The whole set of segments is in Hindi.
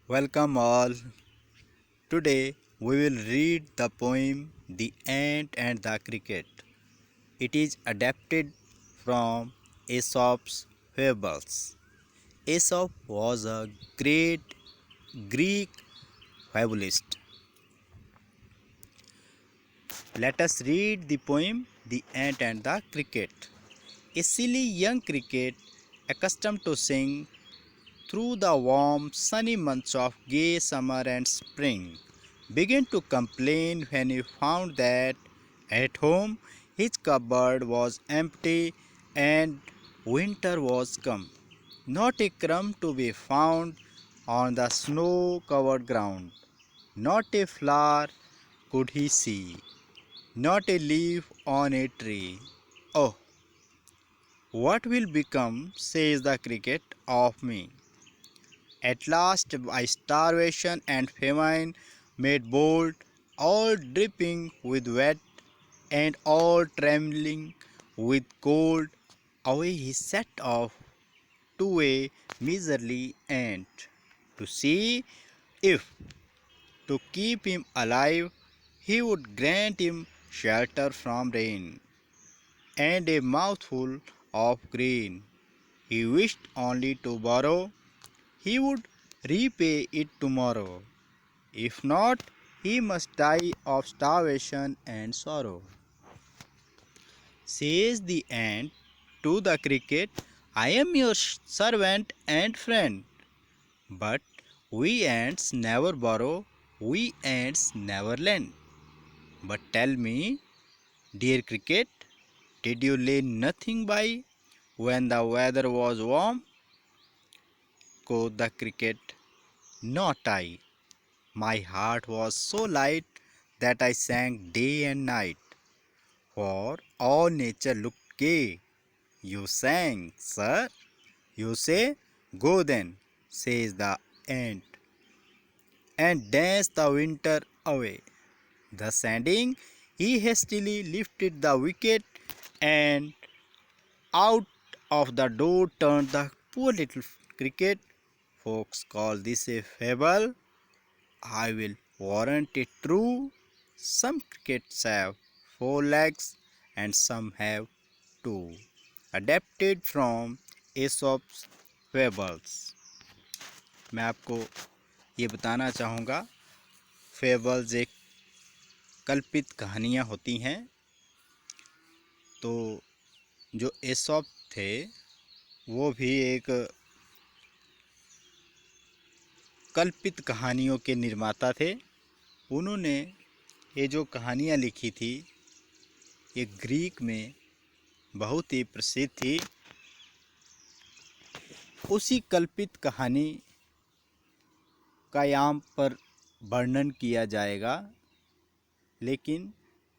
Welcome all. Today we will read the poem The Ant and the Cricket. It is adapted from Aesop's Fables. Aesop was a great Greek fabulist. Let us read the poem The Ant and the Cricket. A silly young cricket, accustomed to sing through the warm, sunny months of gay summer and spring, began to complain when he found that at home his cupboard was empty and winter was come. Not a crumb to be found on the snow covered ground, not a flower could he see, not a leaf on a tree. Oh, what will become, says the cricket, of me? At last, by starvation and famine, made bold, all dripping with wet, and all trembling with cold, away he set off to a miserly ant, to see if, to keep him alive, he would grant him shelter from rain, and a mouthful of grain. He wished only to borrow, he would repay it tomorrow. If not, he must die of starvation and sorrow. Says the ant to the cricket, I am your servant and friend. But we ants never borrow, we ants never lend. But tell me, dear cricket, did you lay nothing by when the weather was warm? Quoth the cricket, not I. My heart was so light that I sang day and night, for all nature looked gay. You sang, sir. You say, go then, says the ant, and dance the winter away. Thus ending, he hastily lifted the wicket and out of the door turned the poor little cricket. Folks call this a fable. I will warrant it true. Some crickets have four legs and some have two. Adapted from Aesop's Fables. मैं आपको ये बताना चाहूँगा, फेबल्स एक कल्पित कहानियाँ होती हैं। तो जो एसॉप थे वो भी एक कल्पित कहानियों के निर्माता थे। उन्होंने ये जो कहानियाँ लिखी थी ये ग्रीक में बहुत ही प्रसिद्ध थी। उसी कल्पित कहानी का यहाँ पर वर्णन किया जाएगा, लेकिन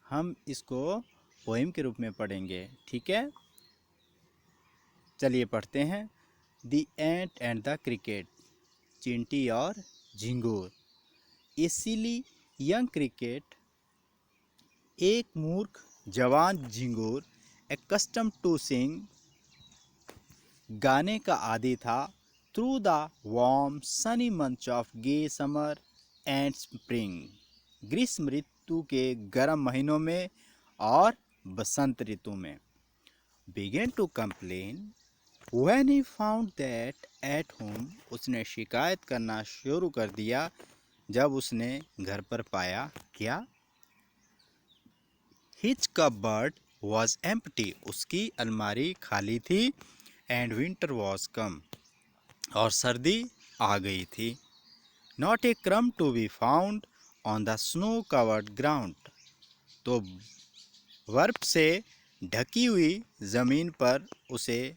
हम इसको पोएम के रूप में पढ़ेंगे। ठीक है, चलिए पढ़ते हैं। The ant and the cricket. चिंटी और झिंगूर। ए सिली यंग क्रिकेट, एक मूर्ख जवान झिंगूर, एक्कस्टम टू सिंग, गाने का आदी था, through the warm sunny month of gay summer and spring, ग्रीष्म ऋतु के गर्म महीनों में और बसंत ऋतु में। Began to complain when he found that at home, उसने शिकायत करना शुरू कर दिया जब उसने घर पर पाया क्या? हिज कपबोर्ड वॉज एम्प्टी, उसकी अलमारी खाली थी। एंड विंटर वॉज कम, और सर्दी आ गई थी। Not a crumb to be found on the snow covered ground, तो बर्फ से ढकी हुई ज़मीन पर उसे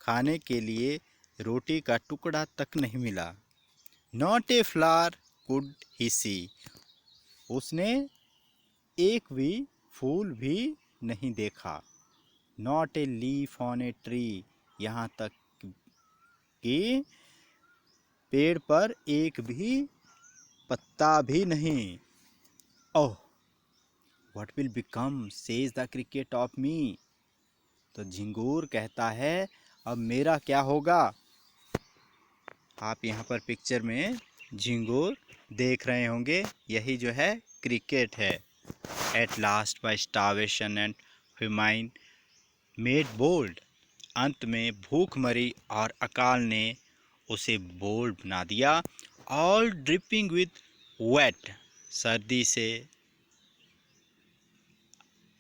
खाने के लिए रोटी का टुकड़ा तक नहीं मिला। Not a flower could he see, उसने एक भी फूल भी नहीं देखा। Not a leaf on a tree, यहाँ तक कि पेड़ पर एक भी पत्ता भी नहीं। Oh, what will become, says the cricket of me, तो झिंगूर कहता है अब मेरा क्या होगा। आप यहाँ पर पिक्चर में झिंगुर देख रहे होंगे, यही जो है क्रिकेट है। At last by starvation and famine made bold, अंत में भूखमरी और अकाल ने उसे बोल्ड बना दिया। ऑल ड्रिपिंग विथ वेट, सर्दी से,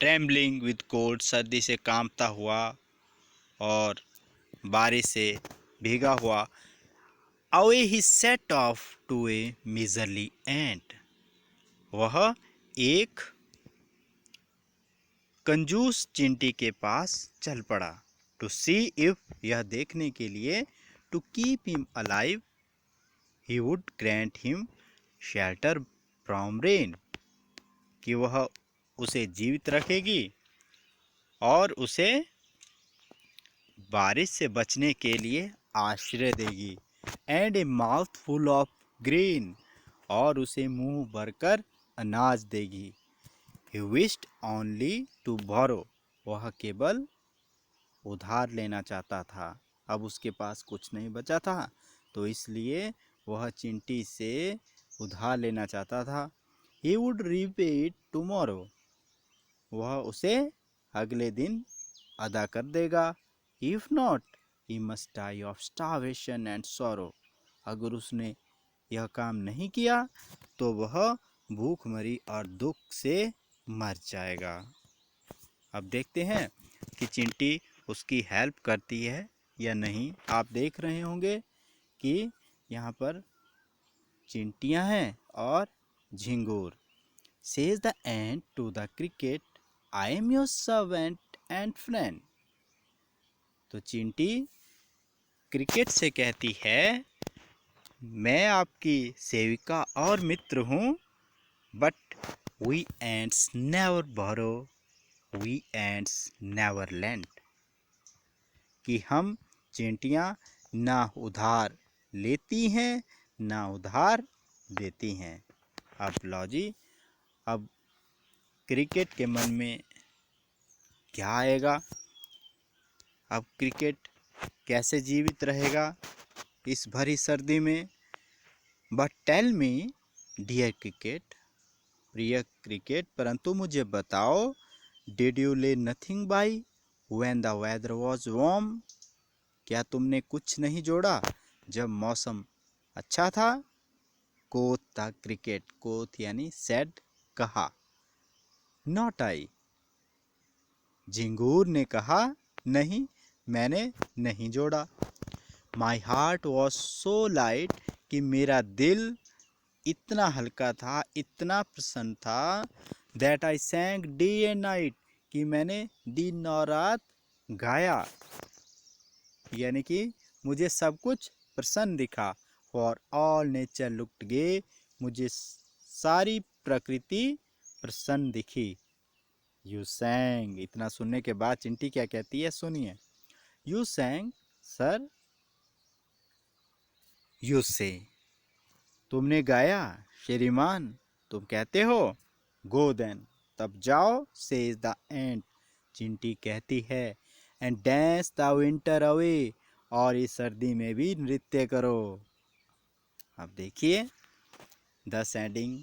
ट्रेम्बलिंग विथ कोल्ड, सर्दी से कांपता हुआ और बारिश से भीगा हुआ। Away he set off to a miserly ant, वह एक कंजूस चींटी के पास चल पड़ा। टू सी इफ, यह देखने के लिए, to keep him alive he would grant him shelter from rain, कि वह उसे जीवित रखेगी और उसे बारिश से बचने के लिए आश्रय देगी। And a mouth full of green, और उसे मुंह भरकर अनाज देगी। He wished only to borrow, वह केवल उधार लेना चाहता था। अब उसके पास कुछ नहीं बचा था, तो इसलिए वह चींटी से उधार लेना चाहता था। He would repay it tomorrow, वह उसे अगले दिन अदा कर देगा। If not he must die of starvation and sorrow, अगर उसने यह काम नहीं किया तो वह भूखमरी और दुख से मर जाएगा। अब देखते हैं कि चींटी उसकी हेल्प करती है या नहीं। आप देख रहे होंगे कि यहाँ पर चींटियाँ हैं और झिंगुर। Says the ant to the cricket, I am your servant and friend. तो चींटी क्रिकेट से कहती है, मैं आपकी सेविका और मित्र हूँ, but we ants never borrow, we ants never lend, कि हम चींटियाँ ना उधार लेती हैं ना उधार देती हैं। अब लो जी, अब क्रिकेट के मन में क्या आएगा? अब क्रिकेट कैसे जीवित रहेगा इस भरी सर्दी में? But tell me dear cricket, प्रिय क्रिकेट, परंतु मुझे बताओ, did you lay nothing by when the weather was warm, क्या तुमने कुछ नहीं जोड़ा जब मौसम अच्छा था? कोथ द क्रिकेट, कोथ यानी सेड, कहा। नॉट आई, झिंगूर ने कहा, नहीं, मैंने नहीं जोड़ा। My heart was so light, कि मेरा दिल इतना हल्का था, इतना प्रसन्न था। That I सैंग day and night, कि मैंने दिन और रात गाया, यानी कि मुझे सब कुछ प्रसन्न दिखा। फॉर ऑल नेचर लुक्ड गे, मुझे सारी प्रकृति प्रसन्न दिखी। यू सैंग, इतना सुनने के बाद चिंटी क्या कहती है, सुनिए। यू सैंग सर, यू से, तुमने गाया श्रीमान, तुम कहते हो। गो देन, तब जाओ। सेज द एंट, चिंटी कहती है। And dance the winter away, और इस सर्दी में भी नृत्य करो। अब देखिए द एंडिंग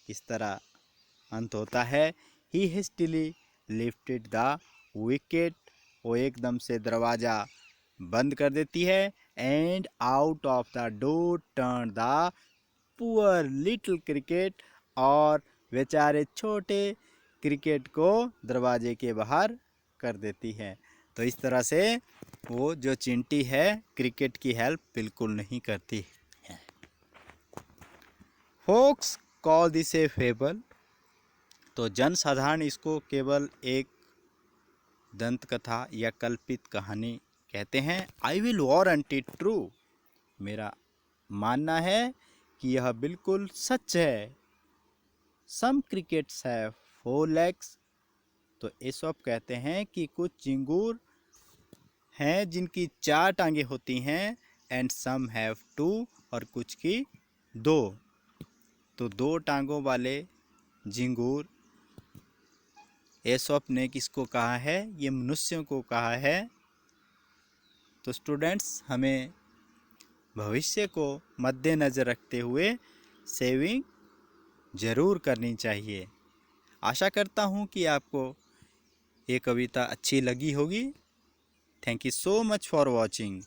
किस तरह अंत होता है। ही हेस्टिली लिफ्टेड द विकेट, वो एकदम से दरवाज़ा बंद कर देती है। And out of the door turn the poor little cricket, और बेचारे छोटे क्रिकेट को दरवाजे के बाहर कर देती है। तो इस तरह से वो जो चिंटी है क्रिकेट की हेल्प बिल्कुल नहीं करती है। Folks call this a fable, तो जनसाधारण इसको केवल एक दंत कथा या कल्पित कहानी कहते हैं। I will warrant it true, मेरा मानना है कि यह बिल्कुल सच है। सम क्रिकेट्स हैव 4 legs, तो एसॉप कहते हैं कि कुछ चिंगूर हैं जिनकी 4 टांगे होती हैं। एंड सम हैव 2, और कुछ की 2। तो 2 टांगों वाले झिंगूर एसॉप ने किसको कहा है? ये मनुष्यों को कहा है। तो स्टूडेंट्स, हमें भविष्य को मद्देनज़र रखते हुए सेविंग ज़रूर करनी चाहिए। आशा करता हूँ कि आपको ये कविता अच्छी लगी होगी। Thank you so much for watching.